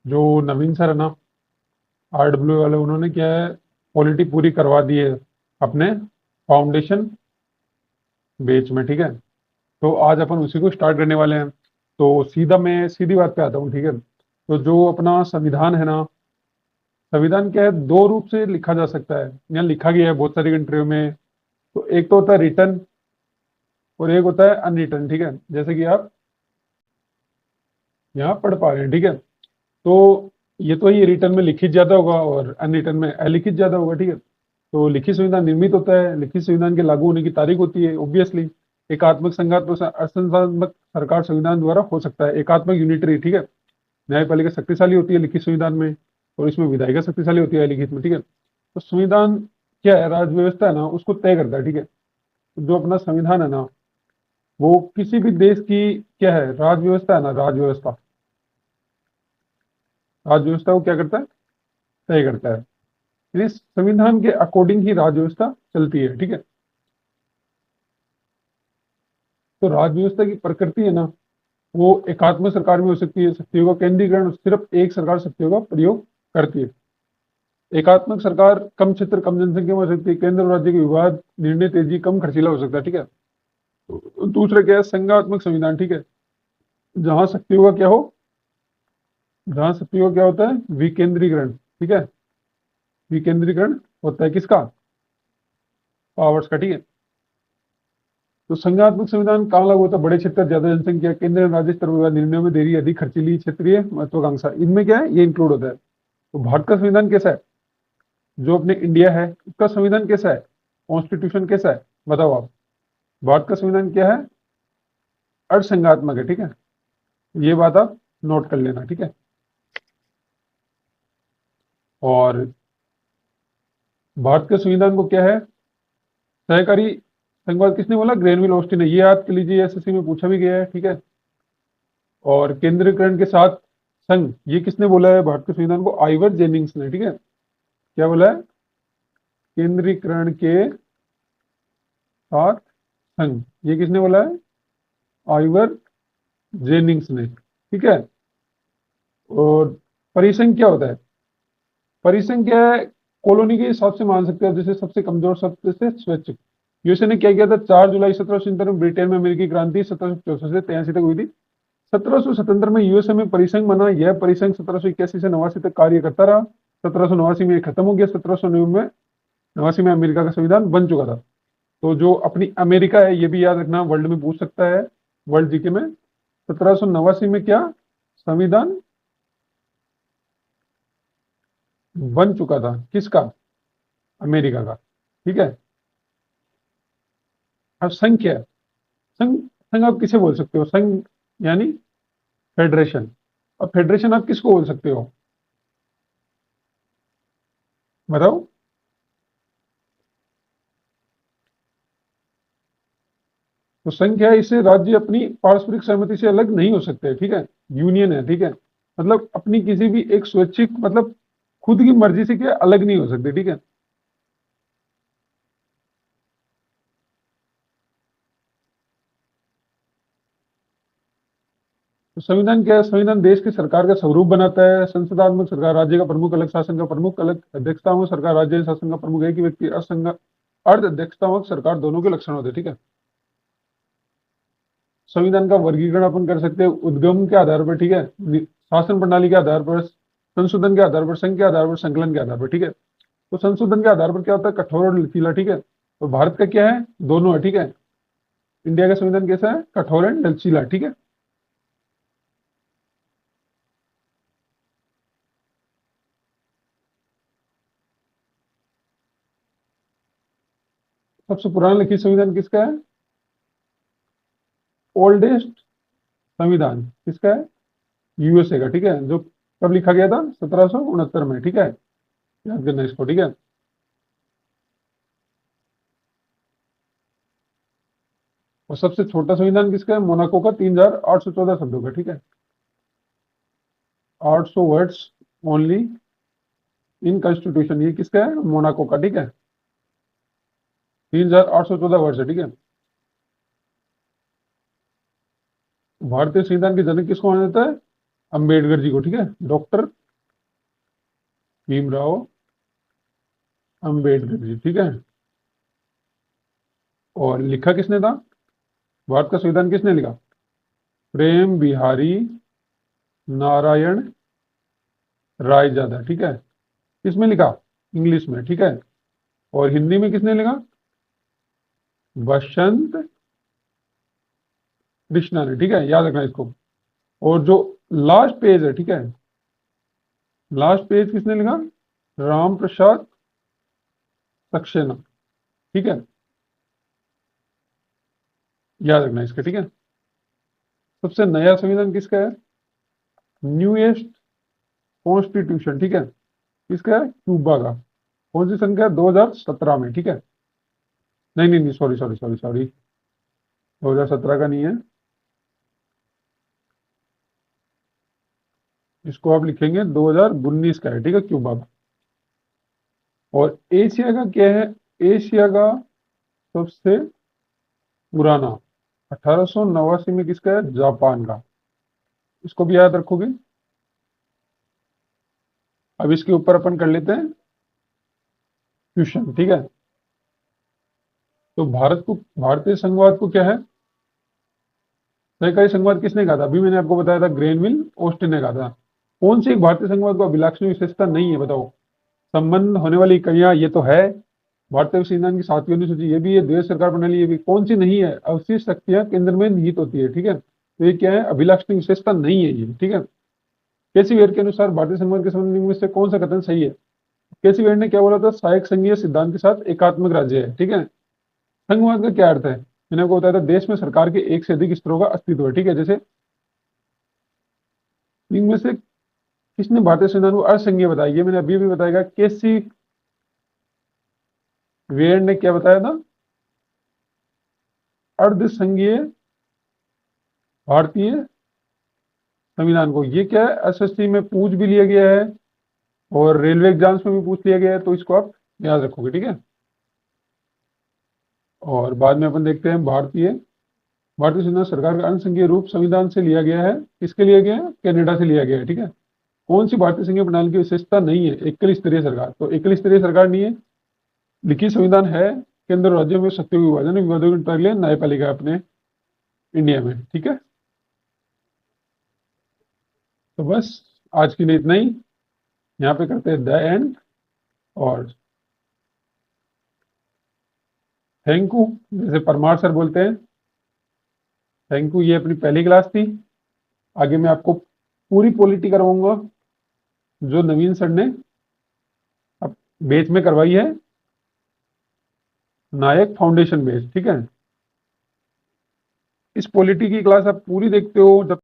जो नवीन सर है ना, RW वाले, उन्होंने क्या है, पॉलिटी पूरी करवा दी है अपने फाउंडेशन बेच में, ठीक है। तो आज अपन उसी को स्टार्ट करने वाले हैं। तो मैं सीधी बात पे आता हूँ, ठीक है। तो जो अपना संविधान है ना, संविधान क्या है, दो रूप से लिखा जा सकता है, या लिखा गया है बहुत सारी कंट्रियों में। तो एक तो होता है रिटर्न, और एक होता है अनरिटर्न, ठीक है। जैसे कि आप यहाँ पढ़ पा रहे हैं, ठीक है। तो ये तो ये रिटर्न में लिखित ज्यादा होगा और अनरिटर्न में अलिखित ज्यादा होगा, ठीक है। तो लिखित संविधान निर्मित होता है, लिखित संविधान के लागू होने की तारीख होती है ऑब्वियसली। एकात्मक, संघात्मक, असंघात्मक सरकार संविधान द्वारा हो सकता है। एकात्मक यूनिटरी, ठीक है, न्यायपालिका शक्तिशाली होती है लिखित संविधान में, और इसमें विधायिका शक्तिशाली होती है लिखित में, ठीक है। तो संविधान क्या है, राज्य व्यवस्था है ना, उसको तय करता है, ठीक है। तो जो अपना संविधान है ना, वो किसी भी देश की क्या है, राज्य व्यवस्था है ना, राज्य व्यवस्था, राज्य व्यवस्था को क्या करता है, तय करता है। इस संविधान के अकॉर्डिंग ही राज्य व्यवस्था चलती है, ठीक है। तो राज्य व्यवस्था की प्रकृति है ना, वो एकात्मक सरकार में हो सकती है, शक्तियों का केंद्रीकरण, सिर्फ एक सरकार शक्तियों का प्रयोग करती है। एकात्मक सरकार कम क्षेत्र, कम जनसंख्या में हो सकती है, केंद्र और राज्य के विवाद, निर्णय तेजी, कम खर्चीला हो सकता है, ठीक है। तो दूसरा क्या है, संघात्मक संविधान, ठीक है। जहां शक्तियों का क्या हो, जहां शक्तियों का क्या होता है, विकेंद्रीकरण, ठीक है। विकेंद्रीकरण होता है किसका, पावर्स का, ठीक है। तो संघात्मक संविधान कहाँ लागू होता है, बड़े क्षेत्र, ज्यादा जनसंख्या, केंद्र और राज्य स्तर पर निर्णयों में देरी, अधिक खर्चीली, क्षेत्रीय महत्वाकांक्षा, इनमें क्या है, ये इंक्लूड होता है। तो भारत का संविधान कैसा है, जो अपने इंडिया है उसका संविधान कैसा है, कॉन्स्टिट्यूशन कैसा है, बताओ आप। भारत का संविधान क्या है, अर्धसंघात्मक है, ठीक है। ये बात आप नोट कर लेना, ठीक है। और भारत के संविधान को क्या है, सहकारी संघवाद किसने बोला, ग्रेनविल ऑस्टिन ने, ये याद कर लीजिए, SSC में पूछा भी गया है, ठीक है। और केंद्रीकरण के साथ संघ, ये किसने बोला है भारत के संविधान को, आइवर जेनिंग्स ने, ठीक है। क्या बोला है, केंद्रीकरण के साथ संघ, ये किसने बोला है, आइवर जेनिंग्स ने, ठीक है। और परिसंघ क्या होता है, परिसंघ क्या है, कॉलोनी के हिसाब से मान सकते हो, जैसे सबसे कमजोर शब्द से स्वैच्छिक। यूएसए ने क्या किया था, 4 जुलाई 1777 में ब्रिटेन में अमेरिकी क्रांति 1764 से 83 तक हुई थी। 1777 में यूएसए में परिसंघ बना, यह परिसंघ 1781 से 89 तक कार्य करता रहा। 1789 में ये खत्म हो गया, 1789 में अमेरिका का संविधान बन चुका था। तो जो अपनी अमेरिका है, ये भी याद रखना, वर्ल्ड में पूछ सकता है, वर्ल्ड जीके में। 1789 में क्या संविधान बन चुका था, किसका, अमेरिका का, ठीक है। अब संघ क्या है, संघ, संघ आप किसे बोल सकते हो, संघ यानी फेडरेशन। अब फेडरेशन आप किसको बोल सकते हो, बताओ। तो संघ क्या है, इससे राज्य अपनी पारस्परिक सहमति से अलग नहीं हो सकते, ठीक है। यूनियन है, ठीक है। मतलब अपनी किसी भी एक स्वैच्छिक, मतलब खुद की मर्जी से क्या अलग नहीं हो सकते, ठीक है। तो संविधान क्या है, संविधान देश की सरकार का स्वरूप बनाता है। संसदात्मक सरकार, राज्य का प्रमुख अलग, शासन का प्रमुख अलग, अध्यक्षतात्मक सरकार, राज्य शासन का प्रमुख एक ही व्यक्ति, अर्ध अध्यक्षतात्मक सरकार, दोनों के लक्षण होते हैं, ठीक है। संविधान का वर्गीकरण अपन कर सकते हैं उद्गम के आधार पर, ठीक है, शासन प्रणाली के आधार पर, संशोधन के आधार पर, संघ के आधार पर, संकलन के आधार पर, ठीक है। तो संशोधन के आधार पर क्या होता है, कठोर और लचीला, ठीक है। तो भारत का क्या है, दोनों है, ठीक है। इंडिया का संविधान कैसा है, कठोर एंड लचीला, ठीक है। सबसे पुराना लिखित संविधान किसका है, ओल्डेस्ट संविधान किसका है, यूएसए का, ठीक है। जो कब लिखा गया था, 1769 में, ठीक है। याद करना इसको, ठीक है। और सबसे छोटा संविधान किसका है, मोनाको का, 3814 शब्दों का, ठीक है। 800 वर्ड्स ओनली इन कॉन्स्टिट्यूशन, ये किसका है, मोनाको का, ठीक है। 3814 वर्ड्स है, ठीक है। भारतीय संविधान के जनक किसको माना जाता है, अंबेडकर जी को, ठीक है, डॉक्टर भीमराव अंबेडकर जी, ठीक है। और लिखा किसने था, भारत का संविधान किसने लिखा, प्रेम बिहारी नारायण रायजादा, ठीक है। किसमें लिखा, इंग्लिश में, ठीक है। और हिंदी में किसने लिखा, बसंत कृष्णा ने, ठीक है, याद रखना इसको। और जो लास्ट पेज है, ठीक है, लास्ट पेज किसने लिखा, राम प्रसाद सक्सेना, ठीक है, याद रखना इसका, ठीक है। सबसे नया संविधान किसका है, न्यूएस्ट कॉन्स्टिट्यूशन, ठीक है, किसका है, क्यूबा का। कौन सी सन का है, 2017 में, ठीक है। नहीं नहीं नहीं, सॉरी सॉरी सॉरी सॉरी, 2017 का नहीं है, इसको आप लिखेंगे 2019 का है, ठीक है, क्यूबा का। और एशिया का क्या है, एशिया का सबसे पुराना 1889 में किसका है, जापान का। इसको भी याद रखोगे। अब इसके ऊपर अपन कर लेते हैं क्वेश्चन, ठीक है। तो भारतीय संघवाद को क्या है, सहकारी संघवाद किसने कहा था, अभी मैंने आपको बताया था ग्रेनविल ऑस्टिन ने कहा था। कौन सी एक भारतीय संघवाद को अभिलक्षणीय विशेषता नहीं है, बताओ। संबंध होने वाली इकाइयां, ये तो है। भारतीय संविधान की 7वीं अनुसूची, ये भी है। देश सरकार प्रणाली, ये भी। कौन सी नहीं है, अवशिष्ट शक्तियां केंद्र में निहित होती है, ठीक है। तो ये क्या है, अभिलक्षणीय विशेषता नहीं है ये, ठीक है। केसी वेयर के अनुसार भारतीय संविधान के संबंध में से कौन सा कथन सही है। केसी वेयर ने क्या बोला था, सहायक संघीय सिद्धांत के साथ एकात्मक राज्य है, ठीक है। संघवाद का क्या अर्थ है, मैंने आपको बताया था, देश में सरकार के एक से अधिक स्तरों का अस्तित्व है, ठीक है। जैसे इनमें से किसने भारतीय संविधान को असंघीय बताया, ये मैंने अभी भी बताया। केसी वेयर ने क्या बताया था, अर्ध संघीय भारतीय संविधान को। ये क्या है, एसएससी में पूछ भी लिया गया है और रेलवे एग्जाम्स में भी पूछ लिया गया है, तो इसको आप याद रखोगे, ठीक है। और बाद में अपन देखते हैं भारतीय भारतीय संविधान सरकार का अनुसंघीय रूप संविधान से लिया गया है। किसके लिया गया है, कनाडा से लिया गया है, ठीक है। कौन सी भारतीय संघीय प्रणाली की विशेषता नहीं है, एकल स्तरीय सरकार। तो एकल स्तरीय सरकार नहीं है, लिखित संविधान है। केंद्र और राज्यों में शक्तियों के विभाजन विवादों के निपटारे के लिए न्यायपालिका है अपने इंडिया में, ठीक है। तो बस आज के लिए इतना ही, यहाँ पे करते हैं द एंड। और थैंक यू, जैसे परमार सर बोलते हैं, थैंक यू। ये अपनी पहली क्लास थी। आगे मैं आपको पूरी पॉलिटी करवाऊंगा जो नवीन सर ने अब बेच में करवाई है, नायक फाउंडेशन बेच, ठीक है। इस पॉलिटी की क्लास आप पूरी देखते हो जब